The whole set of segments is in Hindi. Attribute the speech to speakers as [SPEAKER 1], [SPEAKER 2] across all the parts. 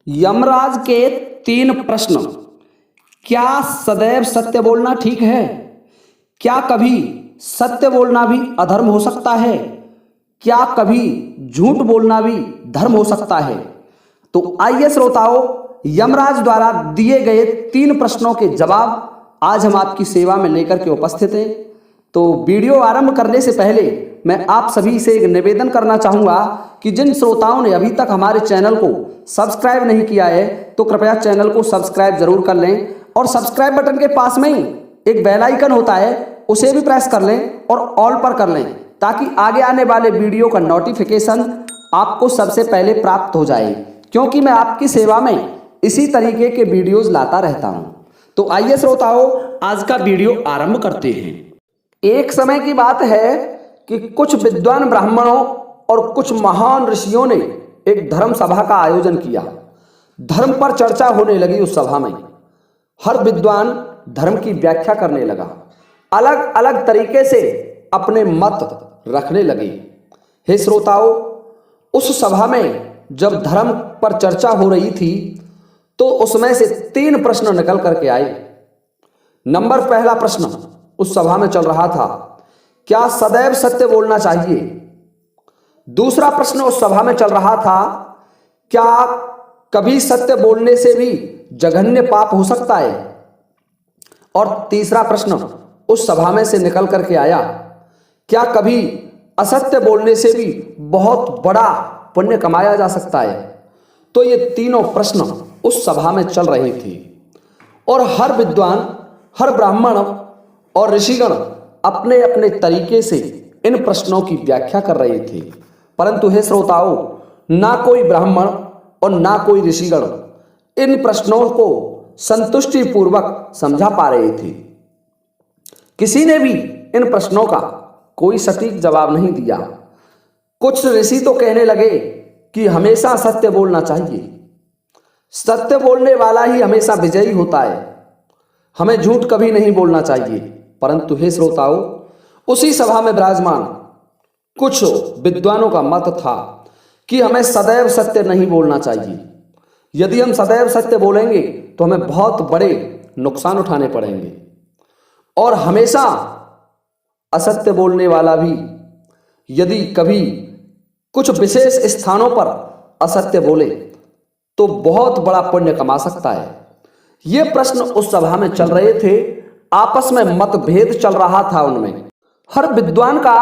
[SPEAKER 1] यमराज के 3 प्रश्न। क्या सदैव सत्य बोलना ठीक है? क्या कभी सत्य बोलना भी अधर्म हो सकता है? क्या कभी झूठ बोलना भी धर्म हो सकता है? तो आइए श्रोताओं, यमराज द्वारा दिए गए 3 प्रश्नों के जवाब आज हम आपकी सेवा में लेकर के उपस्थित हैं। तो वीडियो आरंभ करने से पहले मैं आप सभी से एक निवेदन करना चाहूँगा कि जिन श्रोताओं ने अभी तक हमारे चैनल को सब्सक्राइब नहीं किया है तो कृपया चैनल को सब्सक्राइब जरूर कर लें और सब्सक्राइब बटन के पास में ही एक बेल आइकन होता है, उसे भी प्रेस कर लें और ऑल पर कर लें ताकि आगे आने वाले वीडियो का नोटिफिकेशन आपको सबसे पहले प्राप्त हो जाए, क्योंकि मैं आपकी सेवा में इसी तरीके के वीडियोज लाता रहता हूं। तो आइए श्रोताओं, आज का वीडियो आरंभ करते हैं। एक समय की बात है कि कुछ विद्वान ब्राह्मणों और कुछ महान ऋषियों ने एक धर्म सभा का आयोजन किया। धर्म पर चर्चा होने लगी। उस सभा में हर विद्वान धर्म की व्याख्या करने लगा, अलग अलग तरीके से अपने मत रखने लगे। हे श्रोताओं, उस सभा में जब धर्म पर चर्चा हो रही थी तो उसमें से 3 प्रश्न निकल करके आए। पहला प्रश्न उस सभा में चल रहा था, क्या सदैव सत्य बोलना चाहिए? दूसरा प्रश्न उस सभा में चल रहा था, क्या कभी सत्य बोलने से भी जघन्य पाप हो सकता है? और तीसरा प्रश्न उस सभा में से निकल करके आया, क्या कभी असत्य बोलने से भी बहुत बड़ा पुण्य कमाया जा सकता है? तो ये तीनों प्रश्न उस सभा में चल रहे थे और हर विद्वान, हर ब्राह्मण और ऋषिगण अपने अपने तरीके से इन प्रश्नों की व्याख्या कर रहे थे। परंतु हे श्रोताओं, ना कोई ब्राह्मण और ना कोई ऋषिगण इन प्रश्नों को संतुष्टि पूर्वक समझा पा रहे थे। किसी ने भी इन प्रश्नों का कोई सटीक जवाब नहीं दिया। कुछ ऋषि तो कहने लगे कि हमेशा सत्य बोलना चाहिए, सत्य बोलने वाला ही हमेशा विजयी होता है, हमें झूठ कभी नहीं बोलना चाहिए। परंतु हे श्रोताओं, उसी सभा में विराजमान कुछ विद्वानों का मत था कि हमें सदैव सत्य नहीं बोलना चाहिए। यदि हम सदैव सत्य बोलेंगे तो हमें बहुत बड़े नुकसान उठाने पड़ेंगे और हमेशा असत्य बोलने वाला भी यदि कभी कुछ विशेष स्थानों पर असत्य बोले तो बहुत बड़ा पुण्य कमा सकता है। ये प्रश्न उस सभा में चल रहे थे, आपस में मतभेद चल रहा था। उनमें हर विद्वान का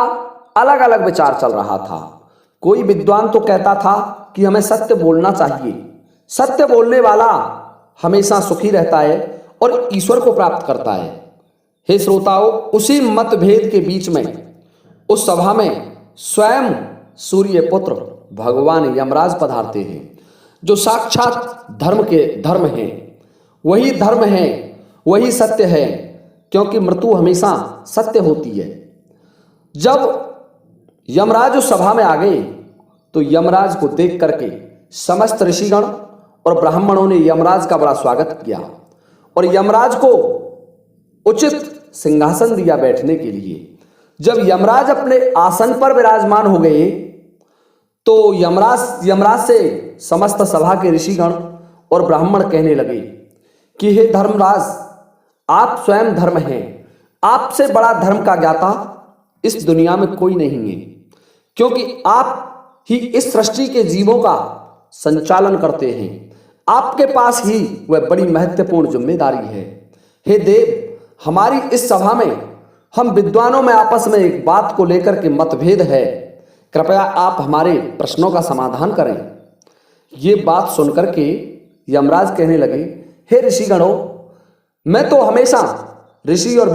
[SPEAKER 1] अलग अलग विचार चल रहा था। कोई विद्वान तो कहता था कि हमें सत्य बोलना चाहिए, सत्य बोलने वाला हमेशा सुखी रहता है और ईश्वर को प्राप्त करता है। हे श्रोताओं, उसी मतभेद के बीच में उस सभा में स्वयं सूर्य पुत्र भगवान यमराज पधारते हैं, जो साक्षात धर्म हैं। वही धर्म है, वही सत्य है, क्योंकि मृत्यु हमेशा सत्य होती है। जब यमराज उस सभा में आ गए तो यमराज को देख करके समस्त ऋषिगण और ब्राह्मणों ने यमराज का बड़ा स्वागत किया और यमराज को उचित सिंहासन दिया बैठने के लिए। जब यमराज अपने आसन पर विराजमान हो गए तो यमराज से समस्त सभा के ऋषिगण और ब्राह्मण कहने लगे कि हे धर्मराज, आप स्वयं धर्म हैं, आपसे बड़ा धर्म का ज्ञाता इस दुनिया में कोई नहीं है, क्योंकि आप ही इस सृष्टि के जीवों का संचालन करते हैं। आपके पास ही वह बड़ी महत्वपूर्ण जिम्मेदारी है। हे देव, हमारी इस सभा में हम विद्वानों में आपस में एक बात को लेकर के मतभेद है, कृपया आप हमारे प्रश्नों का समाधान करें। ये बात सुनकर के यमराज कहने लगे, हे ऋषिगणों, मैं तो हमेशा ऋषि और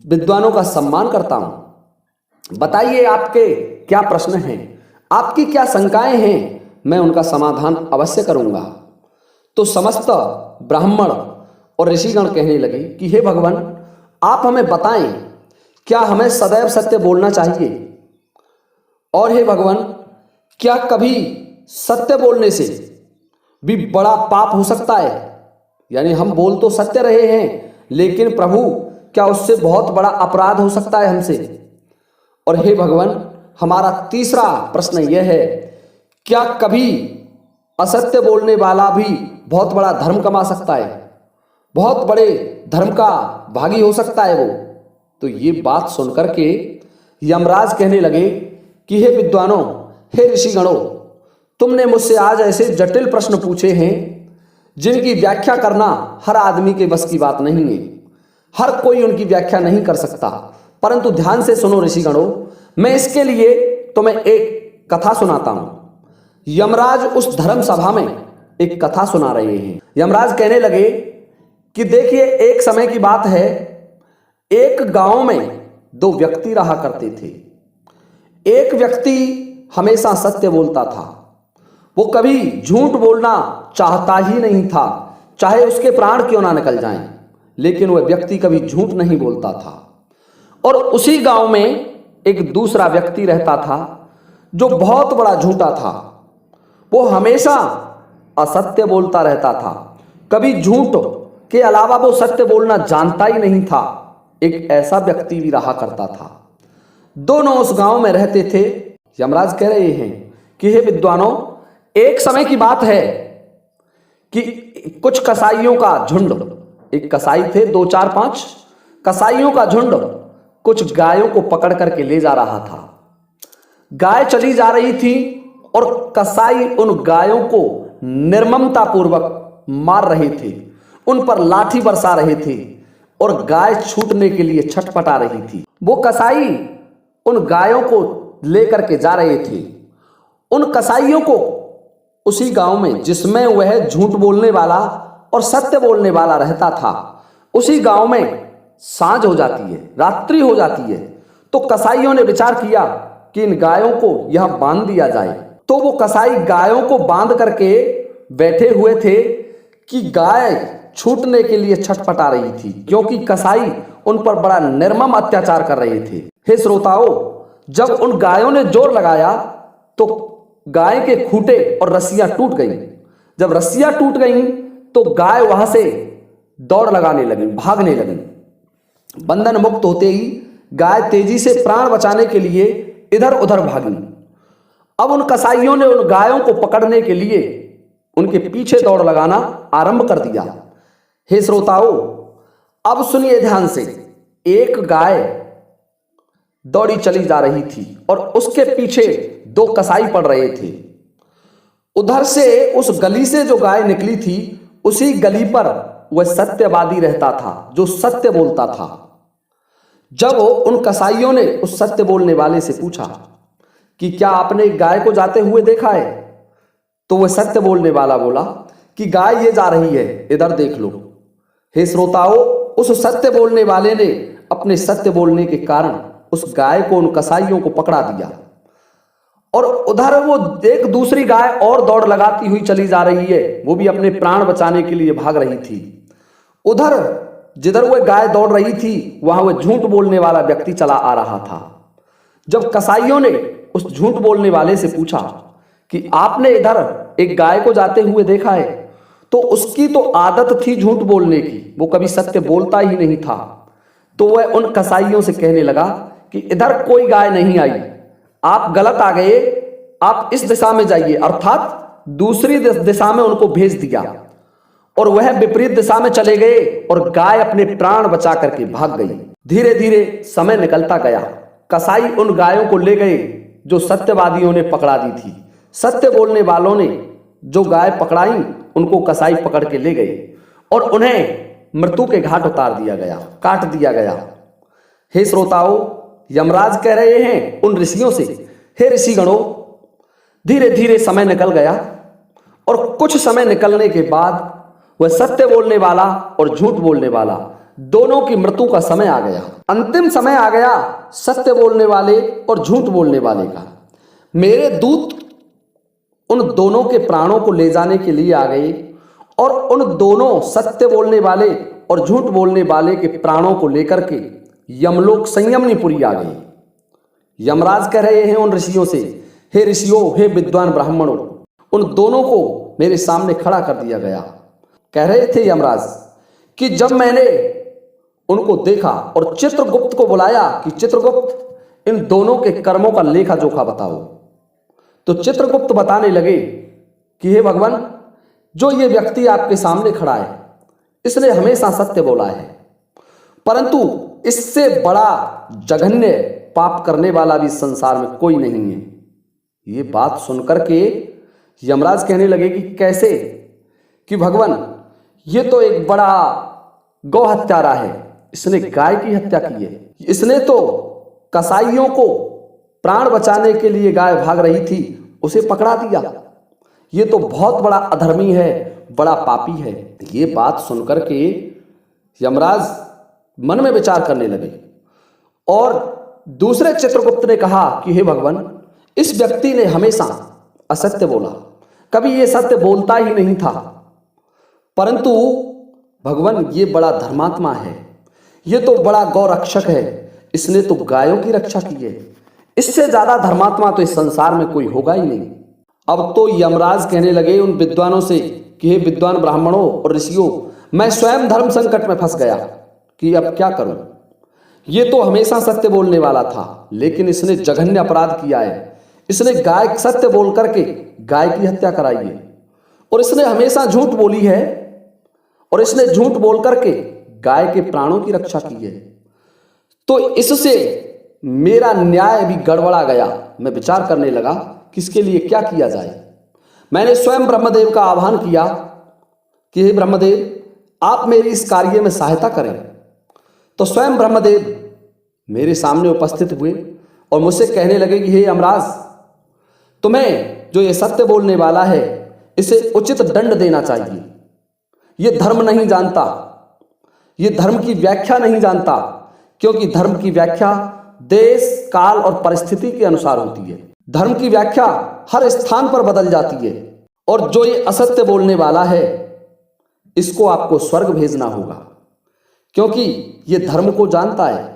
[SPEAKER 1] विद्वानों का सम्मान करता हूं। बताइए आपके क्या प्रश्न हैं, आपकी क्या शंकाएं हैं, मैं उनका समाधान अवश्य करूंगा। तो समस्त ब्राह्मण और ऋषिगण कहने लगे कि हे भगवान, आप हमें बताएं, क्या हमें सदैव सत्य बोलना चाहिए? और हे भगवान, क्या कभी सत्य बोलने से भी बड़ा पाप हो सकता है? यानी हम बोल तो सत्य रहे हैं, लेकिन प्रभु, क्या उससे बहुत बड़ा अपराध हो सकता है हमसे? और हे भगवान, हमारा तीसरा प्रश्न यह है, क्या कभी असत्य बोलने वाला भी बहुत बड़ा धर्म कमा सकता है, बहुत बड़े धर्म का भागी हो सकता है वो। तो ये बात सुनकर के यमराज कहने लगे कि हे विद्वानों, हे ऋषिगणों, तुमने मुझसे आज ऐसे जटिल प्रश्न पूछे हैं जिनकी व्याख्या करना हर आदमी के बस की बात नहीं है, हर कोई उनकी व्याख्या नहीं कर सकता। परंतु ध्यान से सुनो ऋषिगणों, मैं इसके लिए तुम्हें एक कथा सुनाता हूं। यमराज उस धर्म सभा में एक कथा सुना रहे हैं। यमराज कहने लगे कि देखिए, एक समय की बात है, एक गांव में दो व्यक्ति रहा करते थे। एक व्यक्ति हमेशा सत्य बोलता था, वो कभी झूठ बोलना चाहता ही नहीं था, चाहे उसके प्राण क्यों ना निकल जाएं, लेकिन वह व्यक्ति कभी झूठ नहीं बोलता था। और उसी गांव में एक दूसरा व्यक्ति रहता था जो बहुत बड़ा झूठा था। वो हमेशा असत्य बोलता रहता था, कभी झूठ के अलावा वो सत्य बोलना जानता ही नहीं था। एक ऐसा व्यक्ति भी रहा करता था। दोनों उस गांव में रहते थे। यमराज कह रहे हैं कि हे विद्वानों, एक समय की बात है कि कुछ कसाईयों का झुंड, एक कसाई थे, 2 4 5 कसाईयों का झुंड कुछ गायों को पकड़ करके ले जा रहा था। गाय चली जा रही थी और कसाई उन गायों को निर्ममता पूर्वक मार रहे थे, उन पर लाठी बरसा रहे थे और गाय छूटने के लिए छटपटा रही थी। वो कसाई उन गायों को लेकर के जा रहे थे। उन कसाईयों को उसी गांव में, जिसमें वह झूठ बोलने वाला और सत्य बोलने वाला रहता था, उसी गांव में सांझ हो जाती है, रात्रि हो जाती है। तो कसाईयों ने विचार किया कि इन गायों को यहां बांध दिया जाए। तो वो कसाई गायों को बांध करके बैठे हुए थे कि गाय छूटने के लिए छटपटा रही थी, क्योंकि कसाई उन पर बड़ा निर्मम अत्याचार कर रहे थे। हे श्रोताओं, जब उन गायों ने जोर लगाया तो गाय के खूंटे और रस्सियां टूट गईं। जब रस्सियां टूट गईं तो गाय वहां से दौड़ लगाने लगी, भागने लगी। बंधन मुक्त होते ही गाय तेजी से प्राण बचाने के लिए इधर उधर भागी। अब उन कसाईयों ने उन गायों को पकड़ने के लिए उनके पीछे दौड़ लगाना आरंभ कर दिया। हे श्रोताओं, अब सुनिए ध्यान से। एक गाय दौड़ी चली जा रही थी और उसके पीछे 2 कसाई पड़ रहे थे। उधर से उस गली से जो गाय निकली थी, उसी गली पर वह सत्यवादी रहता था, जो सत्य बोलता था। जब उन कसाईयों ने उस सत्य बोलने वाले से पूछा कि क्या आपने गाय को जाते हुए देखा है, तो वह सत्य बोलने वाला बोला कि गाय ये जा रही है, इधर देख लो। हे श्रोताओं, उस सत्य बोलने वाले ने अपने सत्य बोलने के कारण उस गाय को, उन कसाईयों को पकड़ा दिया। और उधर वो एक दूसरी गाय और दौड़ लगाती हुई चली जा रही है, वो भी अपने प्राण बचाने के लिए भाग रही थी। उधर जिधर वह गाय दौड़ रही थी, वहां वह झूठ बोलने वाला व्यक्ति चला आ रहा था। जब कसाईयों ने उस झूठ बोलने वाले से पूछा कि आपने इधर एक गाय को जाते हुए देखा है, तो उसकी तो आदत थी झूठ बोलने की, वो कभी सत्य बोलता ही नहीं था। तो वह उन कसाईयों से कहने लगा कि इधर कोई गाय नहीं आई, आप गलत आ गए, आप इस दिशा में जाइए। अर्थात दूसरी दिशा में उनको भेज दिया और वह विपरीत दिशा में चले गए और गाय अपने प्राण बचा करके भाग गई। धीरे धीरे समय निकलता गया। कसाई उन गायों को ले गए जो सत्यवादियों ने पकड़ा दी थी। सत्य बोलने वालों ने जो गाय पकड़ाई, उनको कसाई पकड़ के ले गए और उन्हें मृत्यु के घाट उतार दिया गया, काट दिया गया। हे श्रोताओं, यमराज कह रहे हैं उन ऋषियों से, हे ऋषिगणों, धीरे धीरे समय निकल गया और कुछ समय निकलने के बाद वह सत्य बोलने वाला और झूठ बोलने वाला दोनों की मृत्यु का समय आ गया। अंतिम समय आ गया सत्य बोलने वाले और झूठ बोलने वाले का। मेरे दूत उन दोनों के प्राणों को ले जाने के लिए आ गए और उन दोनों सत्य बोलने वाले और झूठ बोलने वाले के प्राणों को लेकर के यमलोक संयमनीपुरी आ गए। यमराज कह रहे हैं उन ऋषियों से, हे ऋषियों, हे विद्वान ब्राह्मणों, उन दोनों को मेरे सामने खड़ा कर दिया गया। कह रहे थे यमराज कि जब मैंने उनको देखा और चित्रगुप्त को बुलाया कि चित्रगुप्त, इन दोनों के कर्मों का लेखा जोखा बताओ, तो चित्रगुप्त बताने लगे कि हे भगवान, जो ये व्यक्ति आपके सामने खड़ा है इसने हमेशा सत्य बोला है, परंतु इससे बड़ा जघन्य पाप करने वाला भी संसार में कोई नहीं है। ये बात सुनकर के यमराज कहने लगे कि कैसे? कि भगवान, ये तो एक बड़ा गौ हत्यारा है, इसने गाय की हत्या की है। इसने तो कसाईयों को प्राण बचाने के लिए, गाय भाग रही थी उसे पकड़ा दिया। ये तो बहुत बड़ा अधर्मी है, बड़ा पापी है। ये बात सुनकर के यमराज मन में विचार करने लगे और दूसरे चित्रगुप्त ने कहा कि हे भगवान, इस व्यक्ति ने हमेशा असत्य बोला, कभी ये सत्य बोलता ही नहीं था, परंतु भगवान ये बड़ा धर्मात्मा है, ये तो बड़ा गौ रक्षक है, इसने तो गायों की रक्षा की है। इससे ज्यादा धर्मात्मा तो इस संसार में कोई होगा ही नहीं। अब तो यमराज कहने लगे उन विद्वानों से कि हे विद्वान ब्राह्मणों और ऋषियों, मैं स्वयं धर्म संकट में फंस गया कि अब क्या करूं। ये तो हमेशा सत्य बोलने वाला था, लेकिन इसने जघन्य अपराध किया है। इसने गाय सत्य बोल करके गाय की हत्या कराई है, और इसने हमेशा झूठ बोली है, और इसने झूठ बोल करके गाय के प्राणों की रक्षा की है। तो इससे मेरा न्याय भी गड़बड़ा गया। मैं विचार करने लगा कि इसके लिए क्या किया जाए। मैंने स्वयं ब्रह्मदेव का आह्वान किया कि हे ब्रह्मदेव, आप मेरी इस कार्य में सहायता करें। तो स्वयं ब्रह्मदेव मेरे सामने उपस्थित हुए और मुझसे कहने लगे कि हे यमराज, तुम्हें जो ये सत्य बोलने वाला है इसे उचित दंड देना चाहिए। ये धर्म नहीं जानता, ये धर्म की व्याख्या नहीं जानता, क्योंकि धर्म की व्याख्या देश, काल और परिस्थिति के अनुसार होती है। धर्म की व्याख्या हर स्थान पर बदल जाती है, और जो ये असत्य बोलने वाला है इसको आपको स्वर्ग भेजना होगा, क्योंकि ये धर्म को जानता है।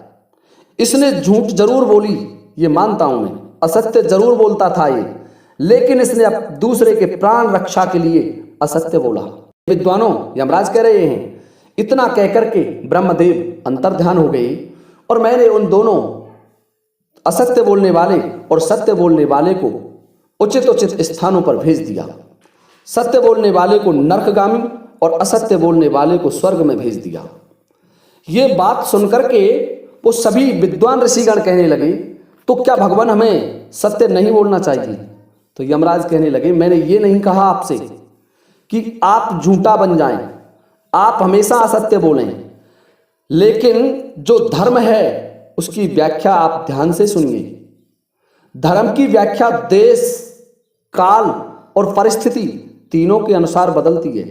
[SPEAKER 1] इसने झूठ जरूर बोली, ये मानता हूं मैं, असत्य जरूर बोलता था ये, लेकिन इसने अब दूसरे के प्राण रक्षा के लिए असत्य बोला। विद्वानों, यमराज कह रहे हैं। इतना कहकर के ब्रह्मदेव अंतर्ध्यान हो गए, और मैंने उन दोनों असत्य बोलने वाले और सत्य बोलने वाले को उचित उचित स्थानों पर भेज दिया। सत्य बोलने वाले को नरकगामी और असत्य बोलने वाले को स्वर्ग में भेज दिया। ये बात सुनकर के वो सभी विद्वान ऋषिगण कहने लगे, तो क्या भगवान हमें सत्य नहीं बोलना चाहिए? तो यमराज कहने लगे, मैंने ये नहीं कहा आपसे कि आप झूठा बन जाएं, आप हमेशा असत्य बोलें, लेकिन जो धर्म है उसकी व्याख्या आप ध्यान से सुनिए। धर्म की व्याख्या देश, काल और परिस्थिति तीनों के अनुसार बदलती है।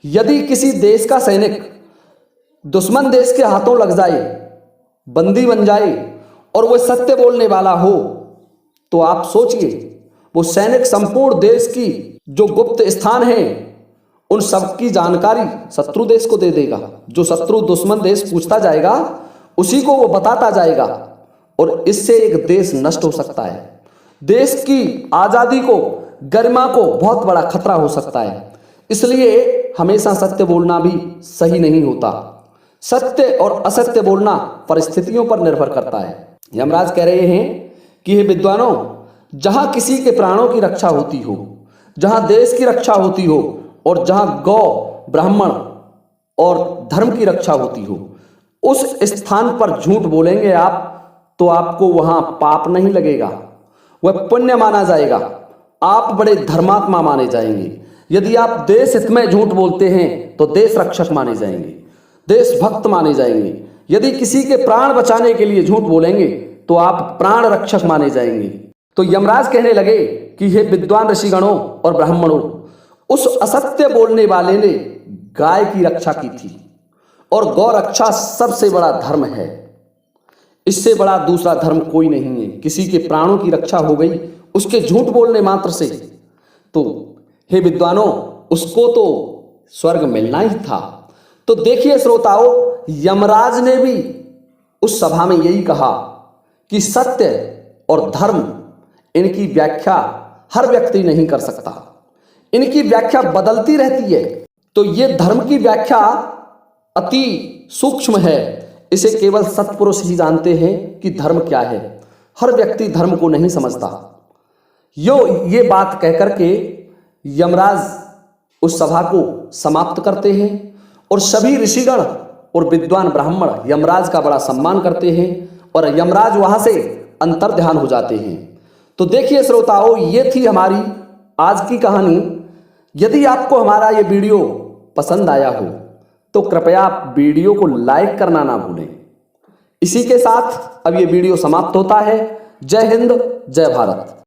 [SPEAKER 1] यदि किसी देश का सैनिक दुश्मन देश के हाथों लग जाए, बंदी बन जाए, और वह सत्य बोलने वाला हो, तो आप सोचिए वो सैनिक संपूर्ण देश की जो गुप्त स्थान है उन सब की जानकारी शत्रु देश को दे देगा। जो शत्रु दुश्मन देश पूछता जाएगा उसी को वो बताता जाएगा, और इससे एक देश नष्ट हो सकता है। देश की आजादी को, गरिमा को बहुत बड़ा खतरा हो सकता है। इसलिए हमेशा सत्य बोलना भी सही नहीं होता। सत्य और असत्य बोलना परिस्थितियों पर निर्भर करता है। यमराज कह रहे हैं कि हे विद्वानों, जहां किसी के प्राणों की रक्षा होती हो, जहां देश की रक्षा होती हो, और जहां गौ, ब्राह्मण और धर्म की रक्षा होती हो, उस स्थान पर झूठ बोलेंगे आप तो आपको वहां पाप नहीं लगेगा, वह पुण्य माना जाएगा। आप बड़े धर्मात्मा माने जाएंगे। यदि आप देश हित में झूठ बोलते हैं तो देश रक्षक माने जाएंगे, देशभक्त माने जाएंगे। यदि किसी के प्राण बचाने के लिए झूठ बोलेंगे तो आप प्राण रक्षक माने जाएंगे। तो यमराज कहने लगे कि हे विद्वान ऋषिगणों और ब्राह्मणों, उस असत्य बोलने वाले ने गाय की रक्षा की थी, और गौ रक्षा सबसे बड़ा धर्म है। इससे बड़ा दूसरा धर्म कोई नहीं है। किसी के प्राणों की रक्षा हो गई उसके झूठ बोलने मात्र से, तो हे विद्वानों, उसको तो स्वर्ग मिलना ही था। तो देखिए श्रोताओ, यमराज ने भी उस सभा में यही कहा कि सत्य और धर्म, इनकी व्याख्या हर व्यक्ति नहीं कर सकता, इनकी व्याख्या बदलती रहती है। तो ये धर्म की व्याख्या अति सूक्ष्म है, इसे केवल सत्पुरुष ही जानते हैं कि धर्म क्या है। हर व्यक्ति धर्म को नहीं समझता। ये बात कहकर के यमराज उस सभा को समाप्त करते हैं और सभी ऋषिगण और विद्वान ब्राह्मण यमराज का बड़ा सम्मान करते हैं और यमराज वहां से अंतर्ध्यान हो जाते हैं। तो देखिए श्रोताओं, ये थी हमारी आज की कहानी। यदि आपको हमारा ये वीडियो पसंद आया हो तो कृपया आप वीडियो को लाइक करना ना भूलें। इसी के साथ अब ये वीडियो समाप्त होता है। जय हिंद, जय भारत।